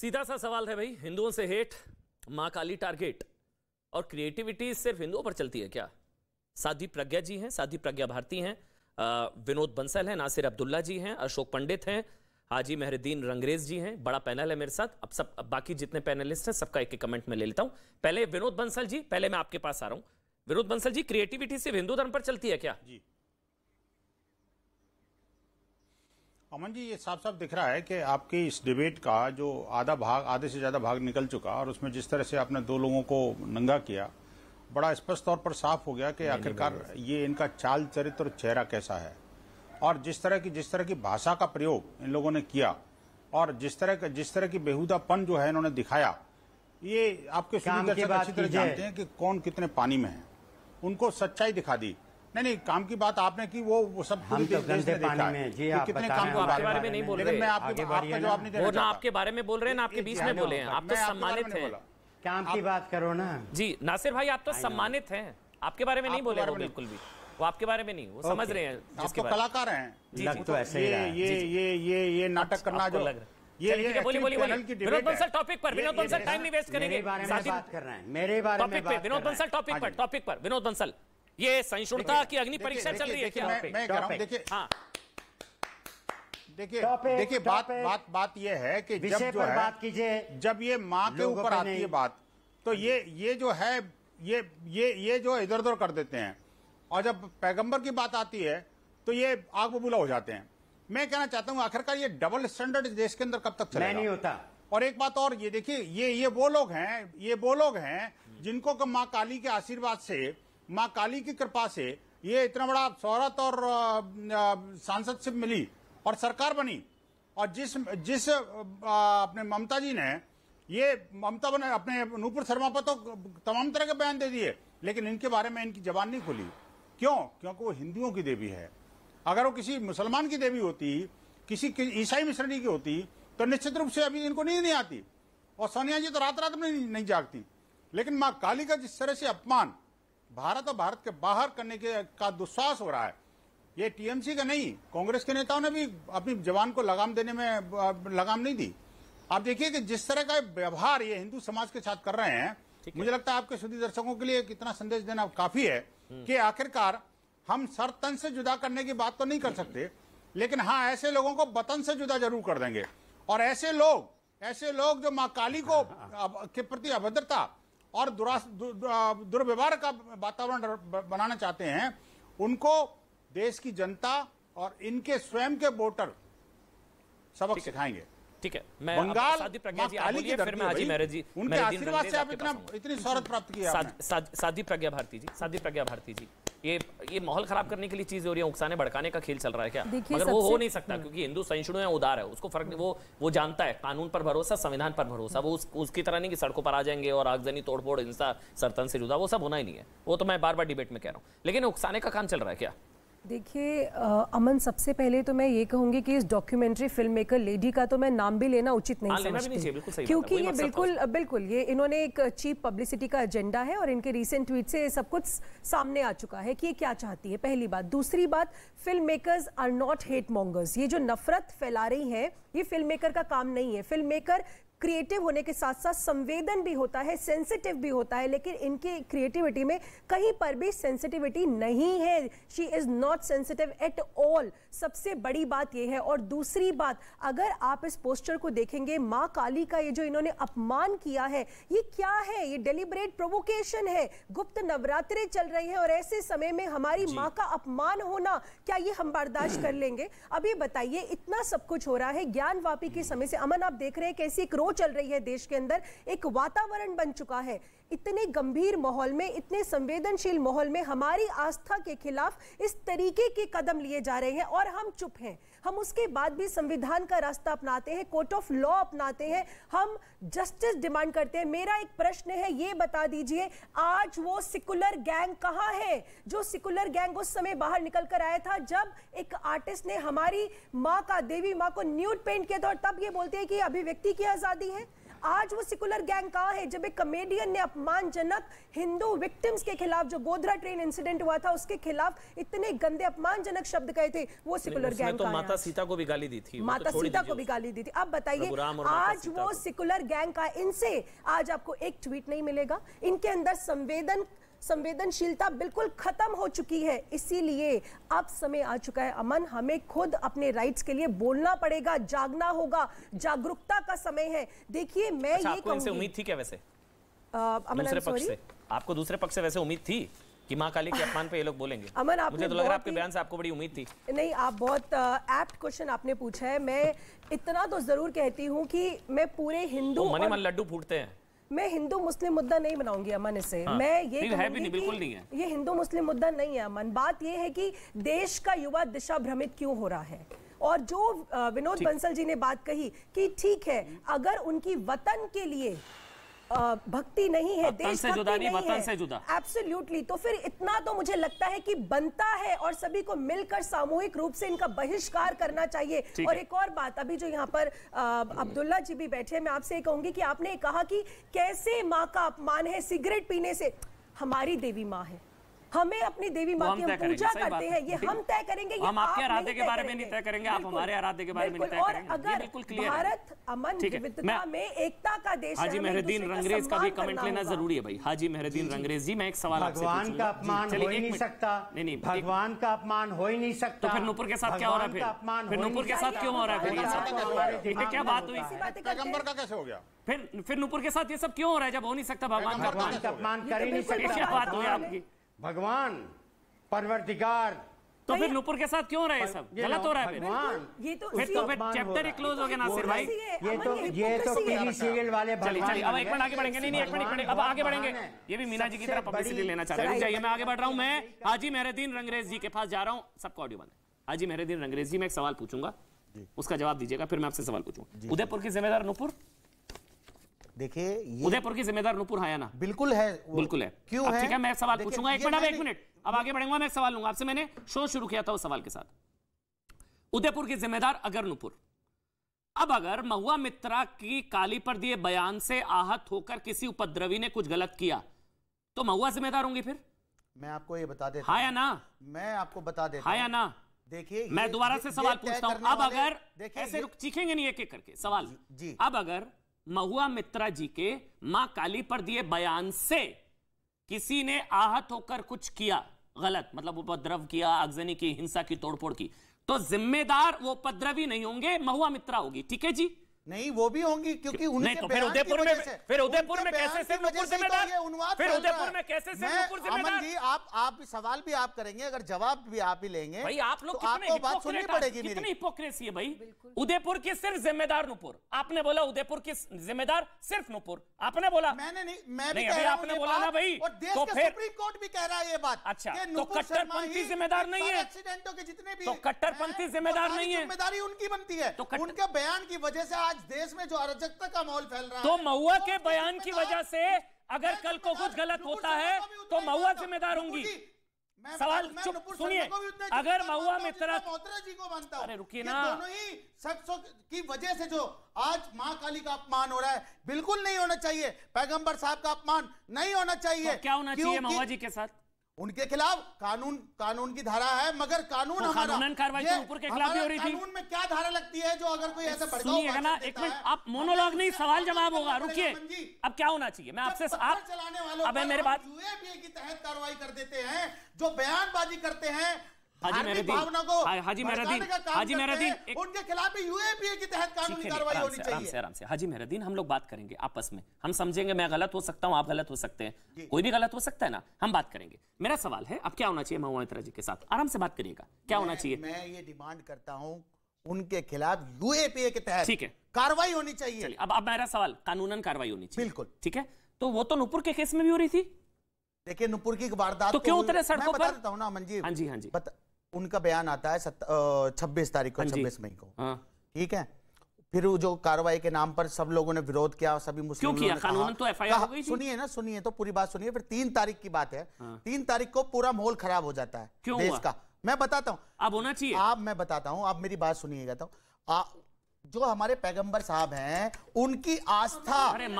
सीधा सा सवाल है भाई, हिंदुओं से हेट, मां काली टारगेट और क्रिएटिविटी सिर्फ हिंदुओं पर चलती है क्या? साध्वी प्रज्ञा जी हैं, साध्वी प्रज्ञा भारती हैं, विनोद बंसल हैं, नासिर अब्दुल्ला जी हैं, अशोक पंडित हैं, हाजी मेहरुद्दीन रंगरेज जी हैं। बड़ा पैनल है मेरे साथ। अब बाकी जितने पैनलिस्ट हैं सबका एक एक कमेंट में ले लेता हूं। पहले विनोद बंसल जी, पहले मैं आपके पास आ रहा हूं। विनोद बंसल जी, क्रिएटिविटी सिर्फ हिंदू धर्म पर चलती है क्या? जी अमन जी, ये साफ साफ दिख रहा है कि आपकी इस डिबेट का जो आधे से ज्यादा भाग निकल चुका, और उसमें जिस तरह से आपने दो लोगों को नंगा किया, बड़ा स्पष्ट तौर पर साफ हो गया कि आखिरकार ये इनका चाल चरित्र और चेहरा कैसा है। और जिस तरह की भाषा का प्रयोग इन लोगों ने किया और जिस तरह की बेहुदापन जो है इन्होंने दिखाया, ये आपके सुनी दर्शक अच्छी तरह जानते हैं कि कौन कितने पानी में है। उनको सच्चाई दिखा दी। नहीं, काम की बात आपने की, वो सब पूरी देश ने देखा है कि कितने काम के बारे में नहीं बोल रहे। मैं आपका जवाब नहीं देना चाहता। आपके बारे में बोल रहे हैं ना, आपके बीच में बोले हैं। आप तो सम्मानित हैं। काम की बात करो ना जी। नासिर भाई, आप तो सम्मानित हैं, आपके बारे में नहीं बोले वो बिल्कुल भी। वो आपके बारे में नहीं, वो समझ रहे हैं। आप तो कलाकार हैं। लग तो ऐसे ही रहा है। ये नाटक करना जो ये बोलिए विनोद बंसल टॉपिक पर। विनोद बंसल टाइम नहीं वेस्ट करेंगे। मेरे बारे में बात कर रहे हैं, मेरे बारे में बात। विनोद बंसल टॉपिक पर। विनोद बंसल, ये सहिष्णुता की अग्नि परीक्षा चल रही है क्या? मैं कह रहा हूं, देखिए बात ये है कि जब जो है बात कीजिए, जब ये माँ के ऊपर आती है बात, तो ये जो है ये जो इधर उधर कर देते हैं, और जब पैगंबर की बात आती है तो ये आग बबूला हो जाते हैं। मैं कहना चाहता हूं, आखिरकार ये डबल स्टैंडर्ड देश के अंदर कब तक चलेगा? नहीं होता। और एक बात और, ये देखिए, ये वो लोग हैं जिनको माँ काली के आशीर्वाद से, माँ काली की कृपा से ये इतना बड़ा शोहरत और सांसदशिप मिली और सरकार बनी। और जिस अपने ममता जी ने, ये ममता बने अपने नूपुर शर्मा पर तो तमाम तरह के बयान दे दिए, लेकिन इनके बारे में इनकी जबान नहीं खुली। क्यों? क्योंकि वो हिंदुओं की देवी है। अगर वो किसी मुसलमान की देवी होती, किसी ईसाई मिश्रणी की होती, तो निश्चित रूप से अभी इनको नींद नहीं आती, और सोनिया जी तो रात में नहीं जागती। लेकिन माँ काली का जिस तरह से अपमान भारत और भारत के बाहर करने का दुस्साहस हो रहा है, ये टीएमसी का नहीं, कांग्रेस के नेताओं ने भी अपनी जवान को लगाम देने में लगाम नहीं दी। आप देखिए कि जिस तरह का व्यवहार ये हिंदू समाज के साथ कर रहे हैं, मुझे लगता है आपके सुधी दर्शकों के लिए कितना संदेश देना काफी है कि आखिरकार हम सर तन से जुदा करने की बात तो नहीं कर सकते, लेकिन हाँ, ऐसे लोगों को वतन से जुदा जरूर कर देंगे। और ऐसे लोग जो माँ काली को के प्रति अभद्रता और दुर्व्यवहार का वातावरण बनाना चाहते हैं, उनको देश की जनता और इनके स्वयं के वोटर सबक सिखाएंगे। ठीक है, मैं बंगाल साध्वी प्रज्ञा जी, आप बोलिए, फिर मैं हाजी मेहरुद्दीन जी, उनके आशीर्वाद से आप इतनी शोहरत प्राप्त की है। साध्वी प्रज्ञा भारती जी, ये माहौल खराब करने के लिए चीज हो रही है, उकसाने भड़काने का खेल चल रहा है क्या? मगर वो हो नहीं सकता, क्योंकि हिंदू सहिष्णु है, उदार है, उसको फर्क नहीं। वो जानता है कानून पर भरोसा, संविधान पर भरोसा। वो उसकी तरह नहीं कि सड़कों पर आ जाएंगे और आगजनी, तोड़फोड़, हिंसा, सरतन से जुदा, वो सब होना ही नहीं है। वो तो मैं बार बार डिबेट में कह रहा हूँ, लेकिन उकसाने का काम चल रहा है क्या? देखिए अमन, सबसे पहले तो मैं ये कहूंगी कि इस डॉक्यूमेंट्री फिल्म मेकर लेडी का तो मैं नाम भी लेना उचित नहीं समझती, क्योंकि ये बिल्कुल ये इन्होंने एक चीप पब्लिसिटी का एजेंडा है, और इनके रीसेंट ट्वीट से सब कुछ सामने आ चुका है कि ये क्या चाहती है, पहली बात। दूसरी बात, film makers are not hate mongers. ये जो नफरत फैला रही है, ये फिल्म मेकर का काम नहीं है। फिल्म मेकर क्रिएटिव होने के साथ साथ संवेदन भी होता है, सेंसिटिव भी होता है, लेकिन इनकी क्रिएटिविटी में कहीं पर भी सेंसिटिविटी नहीं है। She is not sensitive at all. सबसे बड़ी बात यह है। और दूसरी बात, अगर आप इस पोस्टर को देखेंगे, मां काली का ये जो इन्होंने अपमान किया है, ये क्या है? ये डेलिब्रेट प्रोवोकेशन है। गुप्त नवरात्रे चल रही है और ऐसे समय में हमारी मां का अपमान होना, क्या ये हम बर्दाश्त कर लेंगे? अभी बताइए, इतना सब कुछ हो रहा है ज्ञानवापी के समय से। अमन, आप देख रहे हैं कैसी एक चल रही है देश के अंदर, एक वातावरण बन चुका है। इतने गंभीर माहौल में, इतने संवेदनशील माहौल में हमारी आस्था के खिलाफ इस तरीके के कदम लिए जा रहे हैं और हम चुप हैं। हम उसके बाद भी संविधान का रास्ता अपनाते हैं, कोर्ट ऑफ लॉ अपनाते हैं, हम जस्टिस डिमांड करते हैं। मेरा एक प्रश्न है, ये बता दीजिए, आज वो सेकुलर गैंग कहां है? जो सेकुलर गैंग उस समय बाहर निकल कर आया था जब एक आर्टिस्ट ने हमारी मां का, देवी मां को न्यूड पेंट किया था, और तब ये बोलते हैं कि अभिव्यक्ति की आजादी है। आज वो सेकुलर गैंग कहाँ है? जब एक कॉमेडियन ने अपमानजनक हिंदू विक्टिम्स के खिलाफ, जो गोधरा ट्रेन इंसिडेंट हुआ था उसके खिलाफ इतने गंदे अपमानजनक शब्द कहे थे, वो सेकुलर गैंग तो माता सीता को भी गाली दी थी, माता सीता को भी गाली दी थी। अब बताइए आज वो सेकुलर गैंग का, इनसे आज आपको एक ट्वीट नहीं मिलेगा। इनके अंदर संवेदनशीलता बिल्कुल खत्म हो चुकी है। इसीलिए अब समय आ चुका है अमन, हमें खुद अपने राइट्स के लिए बोलना पड़ेगा, जागना होगा, जागरूकता का समय है। देखिए मैं ये आपको इनसे उम्मीद थी क्या वैसे? अमन दूसरे पक्ष से आपको दूसरे पक्ष से वैसे उम्मीद थी कि मां काली के अपमान पे ये लोग बोलेंगे? अमन, मुझे तो लग रहा है आपके बयान से आपको बड़ी उम्मीद थी। नहीं, आप बहुत एप्ट क्वेश्चन आपने पूछा है। मैं इतना तो जरूर कहती हूँ कि मैं पूरे हिंदू मन ही मन लड्डू फूटते हैं। मैं हिंदू मुस्लिम मुद्दा नहीं बनाऊंगी अमन इसे। हाँ, मैं ये है भी नहीं, बिल्कुल नहीं है। ये हिंदू मुस्लिम मुद्दा नहीं है अमन। बात ये है कि देश का युवा दिशा भ्रमित क्यों हो रहा है। और जो विनोद बंसल जी ने बात कही कि ठीक है, अगर उनकी वतन के लिए भक्ति नहीं है, देश से जुदा नहीं, वतन से जुदा, एब्सोल्युटली, तो फिर इतना तो मुझे लगता है कि बनता है और सभी को मिलकर सामूहिक रूप से इनका बहिष्कार करना चाहिए। और एक और बात, अभी जो यहाँ पर अब्दुल्ला जी भी बैठे हैं, मैं आपसे कहूंगी कि आपने कहा कि कैसे माँ का अपमान है सिगरेट पीने से। हमारी देवी माँ है, हमें अपनी देवी माँ की हम पूजा करते हैं, ये हम तय करेंगे। हम आपके आराध्य के बारे में नहीं तय करेंगे, आप हमारे आराध्य के बारे में नहीं तय करेंगे। अगर बिल्कुल क्लियर है। भारत अमन विविधता में एकता का देश है। हाजी मेहरुद्दीन रंगरेज का भी कमेंट लेना जरूरी है भाई। हाजी मेहरुद्दीन रंगरेज जी, मैं एक सवाल आपसे पूछूंगा। भगवान का अपमान हो ही नहीं सकता। नहीं, भगवान का अपमान हो ही नहीं सकता। तो फिर नूपुर के साथ क्या हो रहा है? फिर नूपुर के साथ क्यों हो रहा है? क्या बात हुई? पैगंबर का कैसे हो गया? फिर नूपुर के साथ ये सब क्यों हो रहा है जब हो नहीं सकता? भगवान का अपमान कर ही नहीं सकता। क्या बात हुई आपकी? भगवान परवरदिगार, तो फिर नूपुर के साथ क्यों हो रहा है? सब गलत हो रहा है। ये तो फिर चैप्टर ही क्लोज हो गया नासिर भाई। ये तो टीवी सीरियल वाले। चलिए अब एक मिनट आगे बढ़ेंगे। नहीं एक मिनट, अब आगे बढ़ेंगे। ये भी मीना जी की तरह पब्लिसिटी लेना चाह रहे हैं। रुक जाइए, मैं आगे बढ़ रहा हूं। मैं हाजी मेहरुद्दीन रंगरेज जी के पास जा रहा हूं। सबका ऑडियो बंद है। हाजी मेहरुद्दीन रंगरेज जी, मैं एक सवाल पूछूंगा, उसका जवाब दीजिएगा, फिर मैं आपसे सवाल पूछूंगा। उदयपुर की जिम्मेदार नूपुर? देखिए, उदयपुर की जिम्मेदार नूपुर है ना? बिल्कुल है, बिल्कुल है। क्यों है? ठीक है, मैं सवाल पूछूंगा। एक मिनट, अब आगे बढ़ेंगे। मैं सवाल लूंगा आपसे। मैंने शो शुरू किया था उस सवाल के साथ। उदयपुर की जिम्मेदार अगर नूपुर, अब अगर महुआ मित्रा की काली पर दिए बयान से आहत होकर किसी उपद्रवी ने कुछ गलत किया तो महुआ जिम्मेदार होंगी? फिर मैं आपको ये बता देता हूं, हाँ या ना? मैं आपको बता देता हूं, हाँ या ना? देखिए, मैं दोबारा से सवाल पूछता हूं। अब अगर ऐसे चीखेंगे नहीं एक एक करके सवाल जी। अब अगर महुआ मित्रा जी के मां काली पर दिए बयान से किसी ने आहत होकर कुछ किया गलत, मतलब उपद्रव किया, आगजनी की, हिंसा की, तोड़फोड़ की, तो जिम्मेदार वो उपद्रवी नहीं होंगे, महुआ मित्रा होगी। ठीक है जी? नहीं, वो भी होंगी, क्योंकि उनके तो फिर उदयपुर में कैसे सिर्फ नूपुर जिम्मेदार? फिर उदयपुर में कैसे सिर्फ नूपुर जिम्मेदार? जी, आप सवाल भी आप करेंगे, अगर जवाब भी आप ही लेंगे भाई। आप लोग तो आपको बात सुननी पड़ेगी। कितनी हिपोक्रेसी है भाई। उदयपुर की सिर्फ जिम्मेदार नूपुर, आपने बोला उदयपुर की जिम्मेदार सिर्फ नूपुर, आपने बोला। मैंने नहीं, मैं भी अभी आपने बोला ना भाई। तो फिर सुप्रीम कोर्ट भी कह रहा है ये बात। अच्छा, तो कट्टरपंथी जिम्मेदार नहीं है? एक्सीडेंटों के जितने भी, तो कट्टरपंथी जिम्मेदार नहीं है? जिम्मेदारी उनकी बनती है। उनके बयान की वजह से आज देश में जो अराजकता का माहौल फैल रहा है, तो महुआ के बयान की वजह से अगर कल को कुछ गलत होता है तो महुआ जिम्मेदार होंगी। सवाल सुनिए, अगर महुआ मित्रा जी को मानता हूं, अरे रुकिए ना, दोनों ही शख्सों की वजह से जो आज मां काली का अपमान हो रहा है, बिल्कुल नहीं होना चाहिए। पैगंबर साहब का अपमान नहीं होना चाहिए। तो क्या होना चाहिए महुआ जी के साथ? उनके खिलाफ कानून की धारा है, मगर कानून तो हमारा कानूनन कार्रवाई तो ऊपर के खिलाफ भी हो रही थी। कानून में क्या धारा लगती है जो अगर कोई ऐसा भड़काऊ सुनिएगा ना, एक मिनट, आप मोनोलॉग नहीं, सवाल जवाब होगा। रुकिए, अब क्या होना चाहिए? मैं आपसे आप चलाने वालों अब मेरे बात यूएपीए की तहत कार्रवाई कर देते हैं, जो बयानबाजी करते हैं, हाजी मेहरुद्दीन, उनके खिलाफ भी यूएपीए की तहत कानूनी कार्रवाई होनी चाहिए। आराम से हाजी मेहरुद्दीन, हम लोग बात करेंगे आपस में, हम समझेंगे। मैं गलत हो सकता हूं, आप गलत हो सकते हैं, कोई भी गलत हो सकता है ना, हम बात करेंगे। मेरा सवाल है, अब क्या होना चाहिए महुआ मित्रा जी के साथ? आराम से बात करिएगा, क्या होना चाहिए? मैं ये डिमांड करता हूं, उनके खिलाफ यूएपीए के तहत ठीक है कार्रवाई होनी चाहिए। अब मेरा सवाल, कानूनन कार्रवाई होनी चाहिए, बिल्कुल ठीक है। तो वो तो नूपुर के केस में भी हो रही थी। देखिए, नूपुर की वारदात तो क्यों उतरे सड़कों पर? बता देता हूं ना अमन जी। हाँ जी, हाँ जी। उनका बयान आता है 26 तारीख को, 26 मई को, ठीक है। फिर जो कार्रवाई के नाम पर सब लोगों ने विरोध किया, सभी मुस्लिम क्यों किया? कानूनन तो एफआईआर हो गई थी। सुनिए तो पूरी बात सुनिए। फिर 3 तारीख की बात है, 3 तारीख को पूरा माहौल खराब हो जाता है देश का। मैं बताता हूं, अब होना चाहिए। मैं बताता हूं, आप मेरी बात सुनिएगा। तो जो हमारे पैगंबर साहब हैं उनकी आस्था,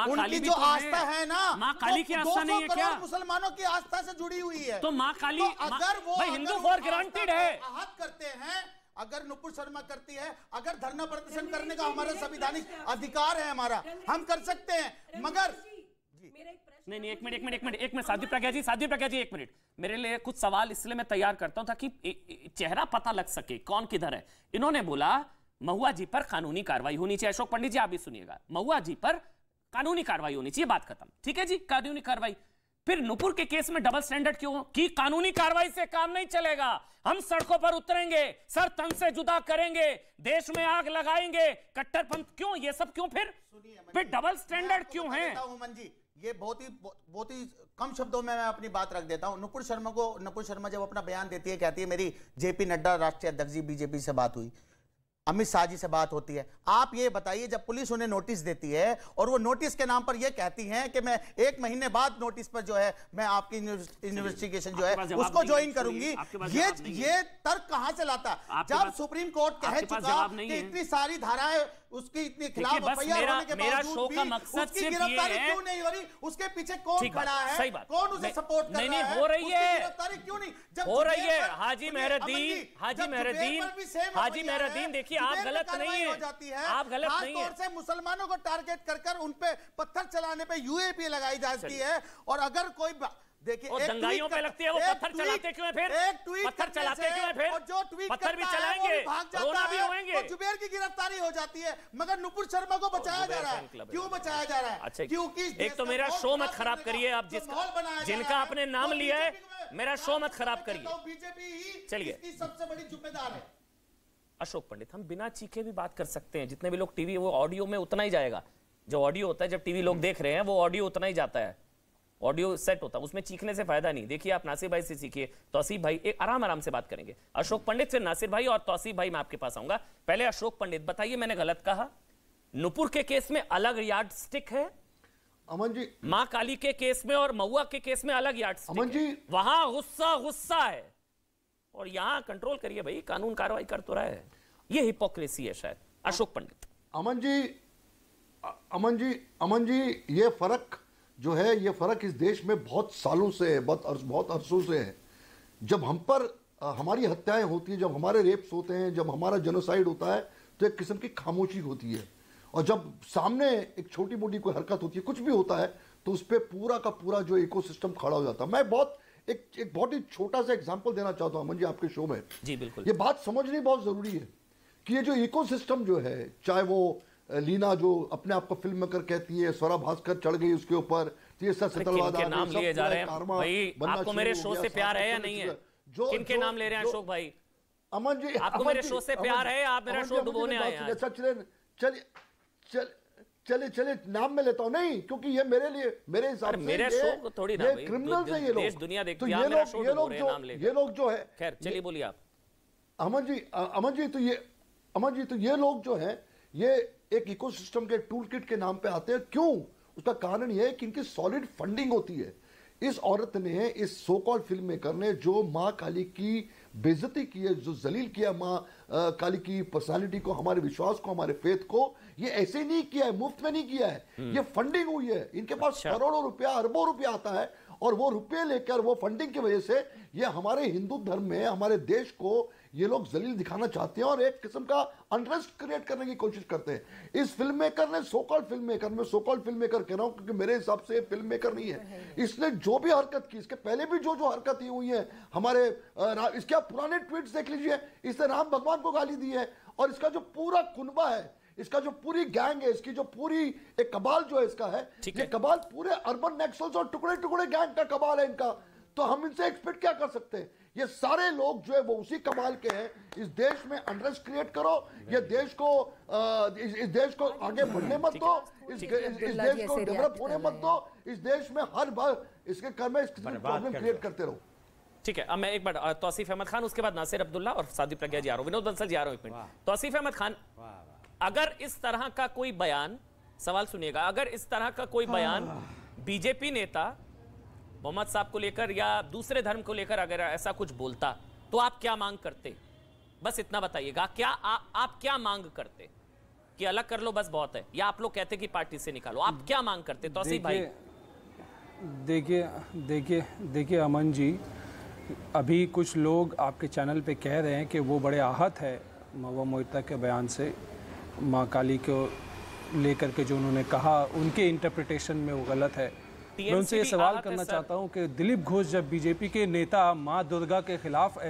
उनकी जो तो आस्था है ना, माँ काली की आस्था नहीं है क्या? मुसलमानों की आस्था से जुड़ी हुई है। तो माँ काली, तो अगर वो हिंदू फॉर ग्रांटेड है, आहत करते हैं, अगर नुपुर शर्मा करती है, अगर धरना प्रदर्शन करने का हमारा संवैधानिक अधिकार है, हमारा, हम कर सकते हैं, मगर नहीं, एक मिनट साध्वी प्रज्ञा जी एक मिनट, मेरे लिए कुछ सवाल इसलिए मैं तैयार करता हूं ताकि चेहरा पता लग सके कौन किधर है। इन्होंने बोला महुआ जी पर कानूनी कार्रवाई होनी चाहिए। अशोक पंडित जी आप भी सुनिएगा, महुआ जी पर कानूनी कार्रवाई होनी चाहिए, बात खत्म। ठीक है जी, कानूनी कार्रवाई। फिर नुपुर के केस में डबल स्टैंडर्ड क्यों? कि कानूनी कार्रवाई से काम नहीं चलेगा, हम सड़कों पर उतरेंगे, सर तन से जुदा करेंगे, देश में आग लगाएंगे, कट्टरपंथ क्यों, ये सब क्यों? फिर डबल स्टैंडर्ड क्यों है? ये बहुत ही कम शब्दों में मैं अपनी बात रख देता हूं। नुपुर शर्मा जब अपना बयान देती है, कहती है मेरी जेपी नड्डा राष्ट्रीय अध्यक्ष जी बीजेपी से बात हुई, अमित शाह जी से बात होती है। आप ये बताइए, जब पुलिस उन्हें नोटिस देती है और वो नोटिस के नाम पर ये कहती हैं कि मैं 1 महीने बाद नोटिस पर जो है मैं आपकी इन्वेस्टिगेशन जो है उसको ज्वाइन करूंगी, ये तर्क कहां से लाता? जब सुप्रीम कोर्ट कह चुका कि इतनी सारी धाराएं उसकी इतने खिलाफ एफआईआर होने के बावजूद भी उसकी गिरफ्तारी क्यों नहीं हो रही? उसके पीछे कौन खड़ा है? कौन उसे सपोर्ट कर रहा है? हो रही है, गिरफ्तारी क्यों नहीं हो रही है? हाजी मेहरुद्दीन देखिए, आप गलत नहीं है, आप गलत नहीं है। खासतौर से मुसलमानों को टारगेट कर उन पे पत्थर चलाने पे यूएपी लगाई जाती है। और अगर कोई देखिए, दंगाइयों पे लगती है, वो पत्थर चलाते क्यों है? फिर पत्थर चलाते क्यों है? फिर और जो ट्वीट पत्थर भी चलाएंगे, रोना भी होंगे, जुबेर की गिरफ्तारी हो जाती है, मगर नुपुर शर्मा को बचाया जा रहा है। क्यों बचाया जा रहा है? अच्छा, क्योंकि एक तो मेरा शो मत खराब करिए आप, जिनका आपने नाम लिया है, मेरा शो मत खराब करिए। बीजेपी ही चलिए, इसकी सबसे बड़ी जिम्मेदार है। अशोक पंडित, हम बिना चीखे भी बात कर सकते हैं, जितने भी लोग टीवी, वो ऑडियो में उतना ही जाएगा। जो ऑडियो होता है, जब टीवी लोग देख रहे हैं, वो ऑडियो उतना ही जाता है, ऑडियो सेट होता है, उसमें चीखने से फायदा नहीं। देखिए, आप नासिर भाई से सीखिए, तौसीफ भाई, एक आराम से बात करेंगे। अशोक पंडित, फिर नासिर भाई और तौसीफ भाई, मैं आपके पास आऊंगा। पहले अशोक पंडित बताइए, मैंने गलत कहा? नुपुर के केस में अलग यार्ड स्टिक है, अमन जी, मां काली के केस में और महुआ के केस में अलग यार्ड स्टिक है। वहां गुस्सा है और यहां कंट्रोल करिए भाई, कानून कार्रवाई कर तो रहा है। ये हिपोक्रेसी है शायद। अशोक पंडित। अमन जी, ये फर्क जो है, ये फर्क इस देश में बहुत सालों से है, बहुत अरसों से है। जब हम पर हमारी हत्याएं होती हैं, जब हमारे रेप्स होते हैं, जब हमारा जेनोसाइड होता है, तो एक किस्म की खामोशी होती है। और जब सामने एक छोटी मोटी कोई हरकत होती है, कुछ भी होता है, तो उस पर पूरा का पूरा जो इकोसिस्टम खड़ा हो जाता है। मैं एक बहुत ही छोटा सा एग्जांपल देना चाहता हूं अमन जी आपके शो में। जी बिल्कुल। ये बात समझनी बहुत जरूरी है कि ये जो इकोसिस्टम जो है, चाहे वो लीना जो अपने आप को फिल्म मेकर कहती है, स्वरा भास्कर चढ़ गई उसके ऊपर, तो ये सब नाम लिए जा रहे हैं भाई। आपको मेरे शो से प्यार है या नहीं है? किनके नाम ले रहे हैं अशोक भाई? अमन जी, आपको मेरे शो से प्यार है? आप मेरा शो डुबोने आए हैं? चलिए नाम में लेता हूं। नहीं, क्योंकि ये मेरे लिए, मेरे हिसाब से मेरे शो को थोड़ी ना भाई, क्रिमिनल्स हैं ये लोग, देश दुनिया देखती है। ये लोग जो है, खैर चलिए बोलिए आप। अमन जी तो ये लोग जो है, ये एक इकोसिस्टम के टूल किट के नाम पे आते हैं। क्यों? उसका कारण यह है कि इनकी सॉलिड फंडिंग होती है। इस औरत ने, इस सो कॉल्ड फिल्म मेकर ने जो माँ काली की बेइज्जती की है, जो जलील किया माँ काली की पर्सनालिटी को, हमारे विश्वास को, हमारे फेथ को, ये ऐसे ही नहीं किया है, मुफ्त में नहीं किया है, ये फंडिंग हुई है। इनके पास करोड़ों रुपया, अरबों रुपया आता है, और वो रुपये लेकर, वो फंडिंग की वजह से ये हमारे हिंदू धर्म में, हमारे देश को ये लोग जलील दिखाना चाहते हैं और एक किस्म का अनरेस्ट क्रिएट करने की कोशिश करते हैं। इस फिल्म मेकर ने, सो कॉल्ड फिल्म मेकर, मैं सो कॉल्ड फिल्म मेकर कह रहा हूं क्योंकि मेरे हिसाब से फिल्म मेकर नहीं है, इसने जो भी हरकत की, इसके पहले भी जो हरकत हुई है, हमारे इसके आप पुराने ट्वीट्स देख लीजिए, इसने राम भगवान को गाली दी है। और इसका जो पूरा कुनबा है, इसका जो पूरी गैंग है, इसकी जो पूरी एक कबाल जो है इसका है, ये कबाल पूरे अर्बन नक्सल्स और टुकड़े टुकड़े गैंग का कबाल है इनका। तो हम इनसे एक्सपेक्ट क्या कर सकते हैं? ये सारे लोग जो है वो उसी कमाल के हैं। इस देश में अनरेस्ट क्रिएट करो, ये देश को इस देश को आगे बढ़ने मत दो, इस देश को डेवलप होने मत दो, इस देश में हर बार इसके कर्म में प्रॉब्लम क्रिएट करते रहो। ठीक है, अब मैं एक बार तौसीफ अहमद खान, उसके बाद नासिर अब्दुल्ला और साध्वी प्रज्ञा जी आ रहा हूं, विनोद बंसल जी आ रहा हूं। एक मिनट, तौसीफ अहमद खान, अगर इस तरह का कोई बयान, सवाल सुनिएगा, अगर इस तरह का कोई बयान बीजेपी नेता मोहम्मद साहब को लेकर या दूसरे धर्म को लेकर अगर ऐसा कुछ बोलता, तो आप क्या मांग करते? बस इतना बताइएगा, क्या आप क्या मांग करते? कि अलग कर लो बस बहुत है, या आप लोग कहते कि पार्टी से निकालो? आप क्या मांग करते तौसीफ भाई? देखिए अमन जी, अभी कुछ लोग आपके चैनल पे कह रहे हैं कि वो बड़े आहत है महबूबा मोइत्रा के बयान से, माँ काली को लेकर के जो उन्होंने कहा उनके इंटरप्रिटेशन में वो गलत है। मैं उनसे ये सवाल करना चाहता हूँ कि दिलीप घोष जब बीजेपी के नेता माँ दुर्गा के खिलाफ